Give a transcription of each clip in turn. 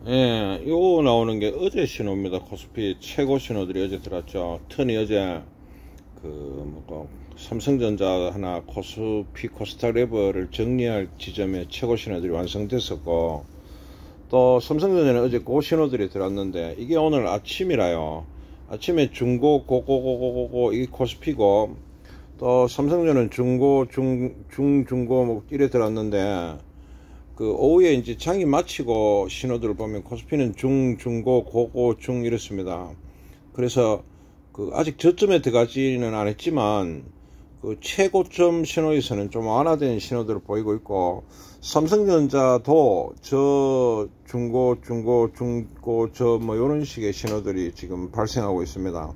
예, 요 나오는 게 어제 신호입니다. 코스피 최고 신호들이 어제 들어왔죠. 턴이 어제 삼성전자 하나 코스피 코스닥 레버를 정리할 지점에 최고 신호들이 완성됐었고, 또 삼성전자는 어제 고 신호들이 들어왔는데, 이게 오늘 아침이라요. 아침에 중고 고고고고고고 이 코스피고, 또 삼성전자는 중고 중중고 뭐 이래 들어왔는데, 오후에 이제 장이 마치고 신호들을 보면 코스피는 중고 고고 중 이렇습니다. 그래서 아직 저점에 들어가지는 않았지만 최고점 신호에서는 좀 완화된 신호들을 보이고 있고, 삼성전자도 저 중고 저 뭐 이런 식의 신호들이 지금 발생하고 있습니다.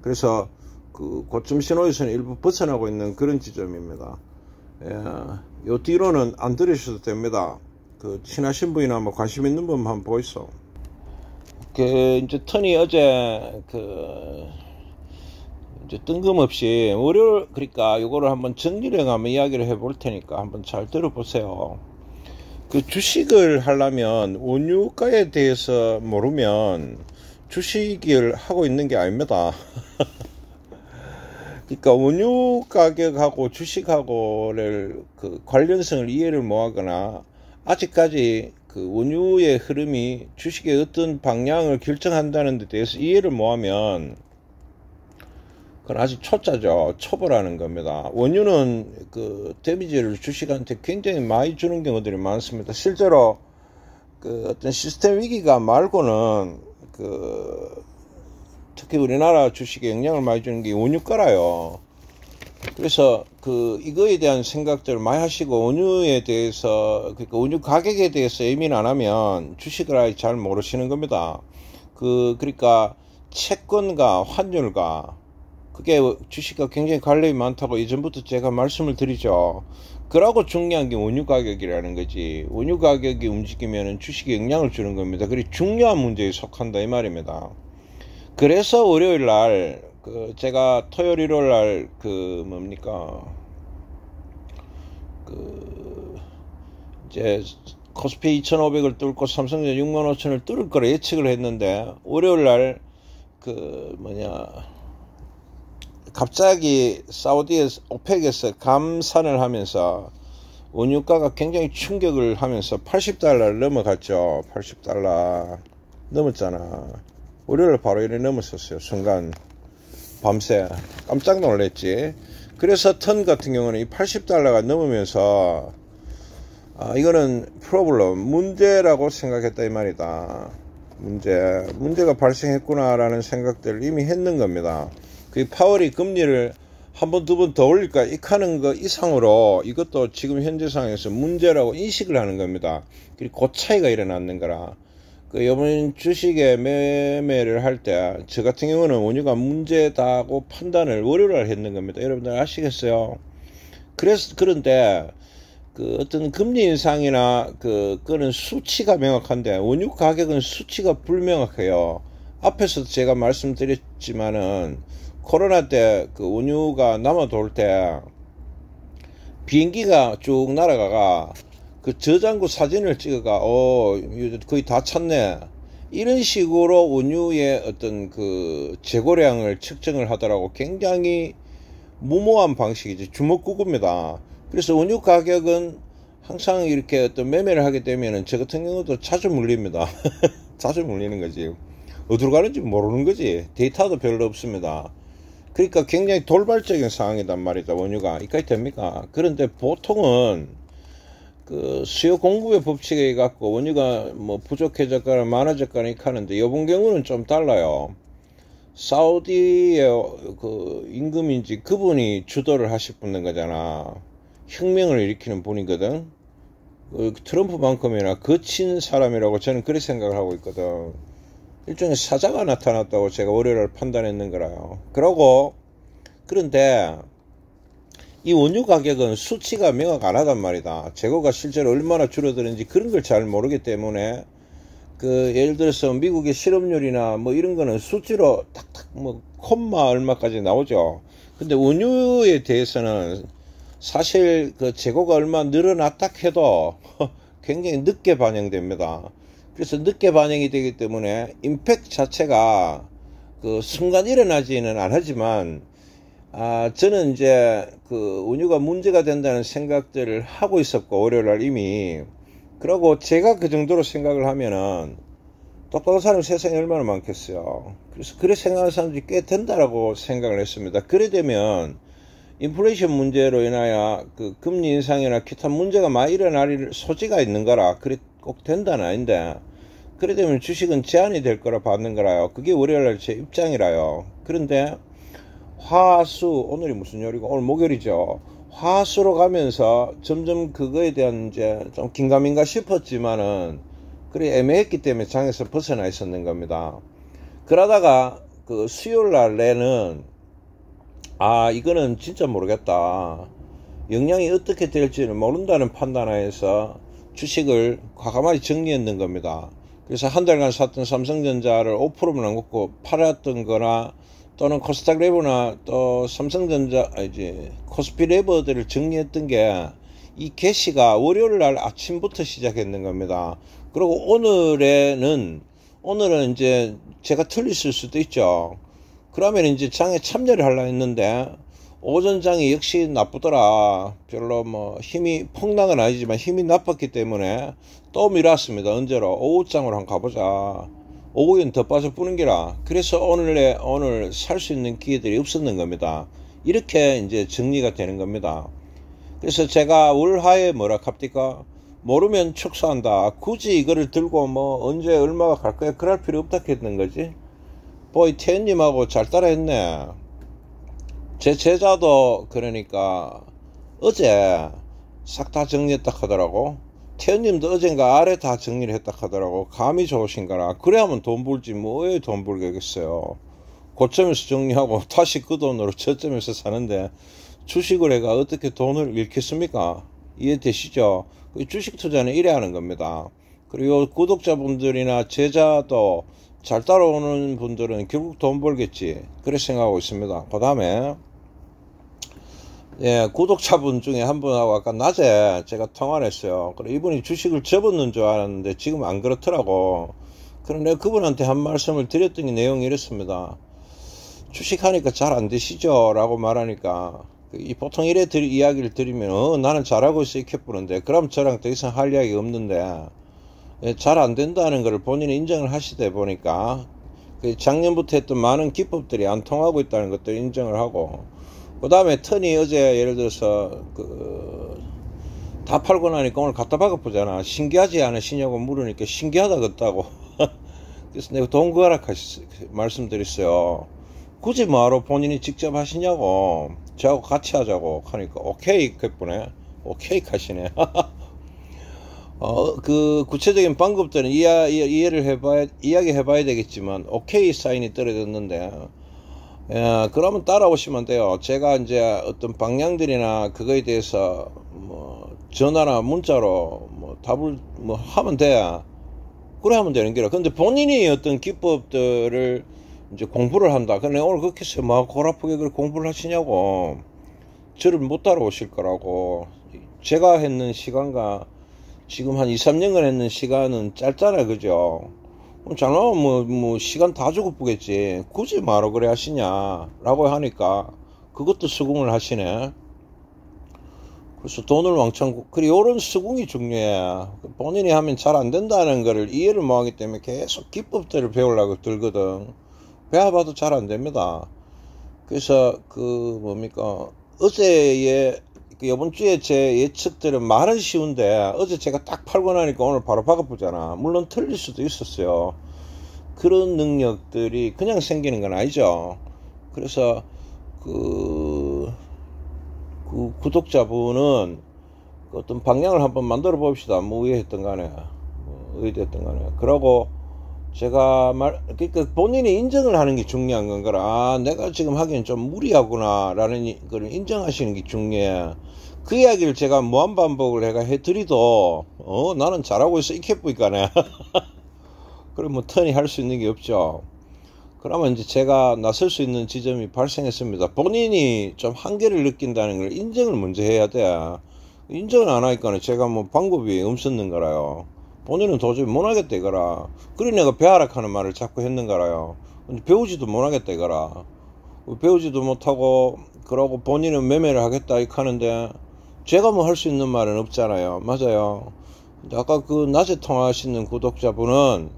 그래서 고점 신호에서는 일부 벗어나고 있는 그런 지점입니다. 예, 요 뒤로는 안 들으셔도 됩니다. 친하신 분이나 뭐 관심 있는 분 한번 보이소. 이제 턴이 어제 이제 뜬금없이 월요일, 그러니까 요거를 한번 정리를 하면 이야기를 해볼 테니까 한번 잘 들어보세요. 주식을 하려면 원유가에 대해서 모르면 주식을 하고 있는 게 아닙니다. 그러니까 원유 가격하고 주식하고를 관련성을 이해를 못하거나, 아직까지 원유의 흐름이 주식의 어떤 방향을 결정한다는 데 대해서 이해를 못하면 그건 아직 초짜죠. 초보라는 겁니다. 원유는 데미지를 주식한테 굉장히 많이 주는 경우들이 많습니다. 실제로 어떤 시스템 위기가 말고는 특히 우리나라 주식에 영향을 많이 주는 게 원유가라요. 그래서 이거에 대한 생각들을 많이 하시고, 원유에 대해서, 그러니까 원유 가격에 대해서 예민 안 하면 주식을 아예 잘 모르시는 겁니다. 그러니까 채권과 환율과, 그게 주식과 굉장히 관련이 많다고 예전부터 제가 말씀을 드리죠. 그러고 중요한 게 원유 가격이라는 거지. 원유 가격이 움직이면 주식에 영향을 주는 겁니다. 그게 중요한 문제에 속한다 이 말입니다. 그래서 월요일 날 제가 토요일 일요일 날 이제 코스피 2,500을 뚫고 삼성전자 65,000을 뚫을 거라 예측을 했는데, 월요일 날 갑자기 사우디에서 오펙에서 감산을 하면서 원유가가 굉장히 충격을 하면서 $80를 넘어갔죠. $80 넘었잖아. 월요일 바로 이래 넘었었어요. 순간 밤새 깜짝 놀랐지. 그래서 턴 같은 경우는 이 $80가 넘으면서 이거는 프로블럼, 문제라고 생각했다 이 말이다. 문제가 발생했구나 라는 생각들을 이미 했는 겁니다. 파월이 금리를 한 번 두 번 더 올릴까 하는 거 이상으로 이것도 지금 현재 상황에서 문제라고 인식을 하는 겁니다. 그리고 그 차이가 일어났는 거라. 이번 주식에 매매를 할 때 저 같은 경우는 원유가 문제다고 판단을 월요일날 했는 겁니다. 여러분들 아시겠어요? 그런데 어떤 금리 인상이나 그거는 수치가 명확한데, 원유 가격은 수치가 불명확해요. 앞에서 제가 말씀드렸지만은 코로나 때 원유가 남아 돌 때 비행기가 쭉 날아가가 저장고 사진을 찍어가 거의 다 찼네, 이런 식으로 원유의 어떤 재고량을 측정을 하더라고. 굉장히 무모한 방식이지, 주먹구구입니다. 그래서 원유 가격은 항상 이렇게 어떤 매매를 하게 되면은 저 같은 경우도 자주 물립니다. 자주 물리는 거지. 어디로 가는지 모르는 거지. 데이터도 별로 없습니다. 그러니까 굉장히 돌발적인 상황이단 말이다, 원유가. 이까지 됩니까? 그런데 보통은 수요 공급의 법칙에 의해 갖고 원유가 뭐 부족해졌거나 많아졌거나 이렇게 하는데, 이번 경우는 좀 달라요. 사우디의 임금인지 그분이 주도를 하실 거잖아. 혁명을 일으키는 분이거든. 트럼프만큼이나 거친 사람이라고 저는 그렇게 생각을 하고 있거든. 일종의 사자가 나타났다고 제가 월요일날 판단했는 거라요. 그런데 이 원유 가격은 수치가 명확 안 하단 말이다. 재고가 실제로 얼마나 줄어드는지 그런 걸 잘 모르기 때문에, 예를 들어서 미국의 실업률이나 뭐 이런 거는 수치로 탁탁 콤마 얼마까지 나오죠. 근데 원유에 대해서는 사실 재고가 얼마 늘어났다 해도 굉장히 늦게 반영됩니다. 그래서 늦게 반영이 되기 때문에 임팩트 자체가 그 순간 일어나지는 않았지만, 저는 이제 그 운유가 문제가 된다는 생각들을 하고 있었고, 월요일날 이미. 그러고 제가 그 정도로 생각을 하면은 똑똑한 사람이 세상에 얼마나 많겠어요. 그래서 그래 생각하는 사람들이 꽤 된다라고 생각을 했습니다. 그래 되면 인플레이션 문제로 인하여 그 금리 인상이나 기타 문제가 많이 일어날 소지가 있는 거라. 그래 꼭 된다는 아닌데, 그래 되면 주식은 제한이 될 거라 받는 거라요. 그게 월요일날 제 입장이라요. 그런데 화수, 오늘이 무슨 요일이고 오늘 목요일이죠. 화수로 가면서 점점 그거에 대한 이제 좀 긴가민가 싶었지만은 그래 애매했기 때문에 장에서 벗어나 있었는 겁니다. 그러다가 그 수요일날에는 이거는 진짜 모르겠다, 영향이 어떻게 될지는 모른다는 판단하에서 주식을 과감하게 정리했는 겁니다. 그래서 한 달간 샀던 삼성전자를 5%만 남고 팔았던 거나, 또는 코스닥 레버나 또 삼성전자, 코스피 레버들을 정리했던 게 이 개시가 월요일날 아침부터 시작했는 겁니다. 그리고 오늘은 이제 제가 틀렸을 수도 있죠. 그러면 이제 장에 참여를 하려 했는데 오전장이 역시 나쁘더라. 별로 뭐 힘이 폭락은 아니지만 힘이 나빴기 때문에 또 미뤘습니다. 언제로? 오후장으로 한번 가보자. 오후엔 더 빠져 뿌는 기라. 그래서 오늘 살 수 있는 기회들이 없었는 겁니다. 이렇게 이제 정리가 되는 겁니다. 그래서 제가 월화에 뭐라 합니까? 모르면 축소한다. 굳이 이거를 들고 뭐 언제 얼마가 갈 거야 그럴 필요 없다 했는 거지. 보이 태연님하고 잘 따라했네. 제 제자도 그러니까 어제 싹 다 정리했다 하더라고. 태연님도 어젠가 아래 다 정리를 했다 하더라고. 감이 좋으신가라. 그래야면 돈 벌지 뭐 왜 돈 벌겠어요. 고점에서 정리하고 다시 그 돈으로 저점에서 사는데 주식을 해가 어떻게 돈을 잃겠습니까? 이해되시죠? 주식 투자는 이래 하는 겁니다. 그리고 구독자분들이나 제자도 잘 따라오는 분들은 결국 돈 벌겠지, 그렇게 생각하고 있습니다. 그 다음에 구독자분 중에 한 분하고 아까 낮에 제가 통화를 했어요. 그래 이분이 주식을 접었는 줄 알았는데 지금 안 그렇더라고. 그럼 내가 그분한테 한 말씀을 드렸더니 내용이 이렇습니다. 주식하니까 잘 안 되시죠? 라고 말하니까 보통 이래 이야기를 드리면 나는 잘하고 있어 이렇게 부는데, 그럼 저랑 더 이상 할 이야기가 없는데 잘 안 된다는 걸 본인이 인정을 하시다 보니까 작년부터 했던 많은 기법들이 안 통하고 있다는 것들 인정을 하고, 그 다음에 턴이 어제 예를 들어서 다 팔고 나니까 오늘 갖다 박아보잖아. 신기하지 않으시냐고 물으니까 신기하다 그랬다고. 그래서 내가 돈 구하라 말씀드렸어요. 굳이 뭐하러 본인이 직접 하시냐고, 저하고 같이 하자고 하니까 오케이 그랬구네. 오케이 하시네. 그 구체적인 방법들은 이야기해봐야 되겠지만 오케이 사인이 떨어졌는데, 그러면 따라오시면 돼요. 제가 이제 어떤 방향들이나 그거에 대해서 뭐 전화나 문자로 뭐 답을 뭐 하면 돼. 그래 하면 되는 거라. 근데 본인이 어떤 기법들을 이제 공부를 한다. 근데 오늘 그렇게 해서 막 골아프게 공부를 하시냐고. 저를 못 따라오실 거라고. 제가 했는 시간과 지금 한 2, 3년간 했는 시간은 짧잖아, 그죠? 잘나오면 뭐 시간 다 주고 뿌겠지. 굳이 뭐하러 그래 하시냐 라고 하니까 그것도 수긍을 하시네. 그래서 돈을 왕창, 그래 요런 수긍이 중요해. 본인이 하면 잘 안 된다는 거를 이해를 못하기 때문에 계속 기법들을 배우려고 들거든. 배워봐도 잘 안 됩니다. 그래서 어제의 이번 주에 제 예측들은 말은 쉬운데 어제 제가 딱 팔고 나니까 오늘 바로 바꿔보잖아. 물론 틀릴 수도 있었어요. 그런 능력들이 그냥 생기는 건 아니죠. 그래서 그 구독자분은 어떤 방향을 한번 만들어 봅시다. 뭐 의했던 간에 의됐던 간에. 그러고 제가 그러니까 본인이 인정을 하는 게 중요한 건 거라. 내가 지금 하기엔 좀 무리하구나 라는 걸 인정하시는 게 중요해. 그 이야기를 제가 무한반복을 해드리도 나는 잘하고 있어 이렇게 보니까네. 그럼 뭐 턴이 할 수 있는 게 없죠. 그러면 이제 제가 나설 수 있는 지점이 발생했습니다. 본인이 좀 한계를 느낀다는 걸 인정을 먼저 해야 돼. 인정을 안 하니까 제가 뭐 방법이 없었는 거라요. 본인은 도저히 못하겠다 이거라. 그래 내가 배워라 하는 말을 자꾸 했는가라요. 근데 배우지도 못하겠다 이거라. 배우지도 못하고 그러고 본인은 매매를 하겠다 이렇게 하는데 제가 뭐 할 수 있는 말은 없잖아요. 맞아요. 아까 그 낮에 통화하시는 구독자분은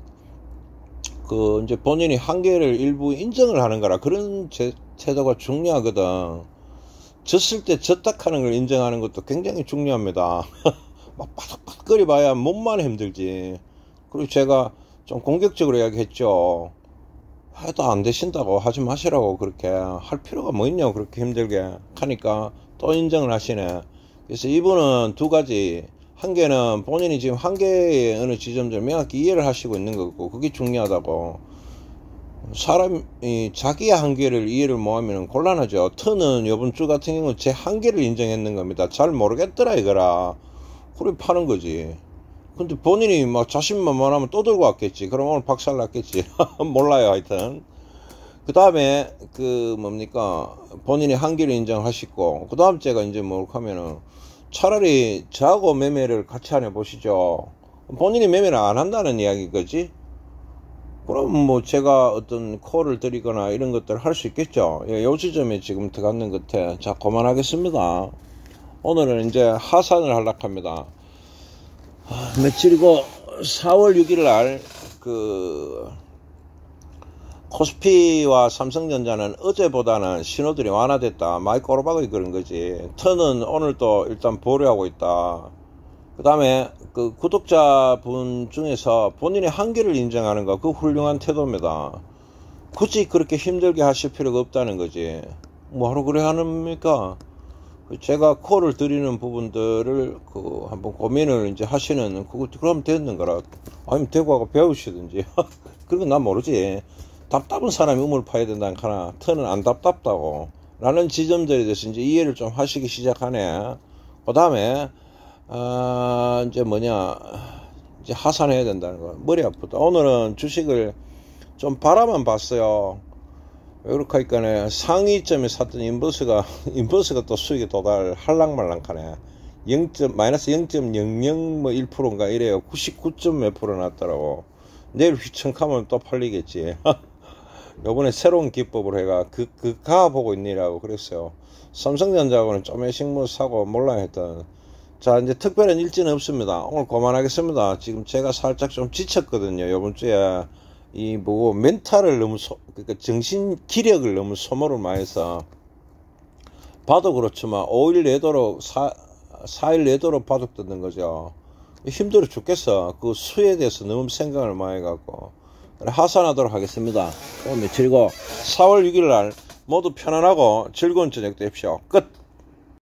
그 이제 본인이 한계를 일부 인정을 하는 거라. 그런 태도가 중요하거든. 졌을 때 졌다 하는 걸 인정하는 것도 굉장히 중요합니다. 막 바닥바닥거리 봐야 몸만 힘들지. 그리고 제가 좀 공격적으로 이야기했죠. 해도 안 되신다고 하지 마시라고. 그렇게 할 필요가 뭐 있냐고 그렇게 힘들게 하니까 또 인정을 하시네. 그래서 이분은 두 가지. 한계는 본인이 지금 한계의 어느 지점들 명확히 이해를 하시고 있는 거고, 그게 중요하다고. 사람이 자기의 한계를 이해를 못하면 곤란하죠. 터는 요번 주 같은 경우는 제 한계를 인정했는 겁니다. 잘 모르겠더라 이거라. 그래 파는 거지. 근데 본인이 막 자신만만하면 또 들고 왔겠지. 그럼 오늘 박살 났겠지. 몰라요. 하여튼 그 다음에 그 뭡니까, 본인이 한계를 인정하시고, 그 다음 제가 이제 뭘 하면은 차라리 저하고 매매를 같이 안 해보시죠. 본인이 매매를 안 한다는 이야기거지. 그럼 뭐 제가 어떤 콜을 드리거나 이런 것들을 할 수 있겠죠. 예, 요 지점에 지금 들어갔는 것 같아. 자, 그만하겠습니다. 오늘은 이제 하산을 하려고 합니다. 며칠이고 4월 6일 날 그 코스피와 삼성전자는 어제보다는 신호들이 완화됐다. 많이 꼬르박이 그런 거지. 턴은 오늘 또 일단 보류하고 있다. 그 다음에 그 구독자분 중에서 본인의 한계를 인정하는 거, 그 훌륭한 태도입니다. 굳이 그렇게 힘들게 하실 필요가 없다는 거지. 뭐하러 그래 합니까? 제가 콜을 드리는 부분들을 그 한번 고민을 이제 하시는, 그럼 되는 거라. 아니면 대고 하고 배우시든지. 그런 건 난 모르지. 답답한 사람이 우물 파야 된다는 하나, 턴은 안 답답다고 라는 지점들에 대해서 이제 이해를 좀 하시기 시작하네. 그 다음에 이제 뭐냐, 이제 하산해야 된다는 거. 머리 아프다. 오늘은 주식을 좀 바라만 봤어요. 왜 그렇게 하니까 상위점에 샀던 인버스가 또 수익에 도달 할랑말랑하네. 마이너스 0.00 1%인가 이래요. 99점 몇 프로 났더라고. 내일 휘청하면 또 팔리겠지. 요번에 새로운 기법으로 해가 가 보고 있니라고 그랬어요. 삼성전자하고는 좀 애식물 사고 몰라 했던. 자, 이제 특별한 일지는 없습니다. 오늘 그만하겠습니다. 지금 제가 살짝 좀 지쳤거든요. 요번 주에 이 뭐 멘탈을 너무 그러니까 정신 기력을 너무 소모를 많이 해서, 봐도 그렇지만 5일 내도록 4일 내도록 바둑 뜯는 거죠. 힘들어 죽겠어. 그 수에 대해서 너무 생각을 많이 해갖고. 하산하도록 하겠습니다. 오늘 며칠이고 4월 6일 날 모두 편안하고 즐거운 저녁 되십시오. 끝.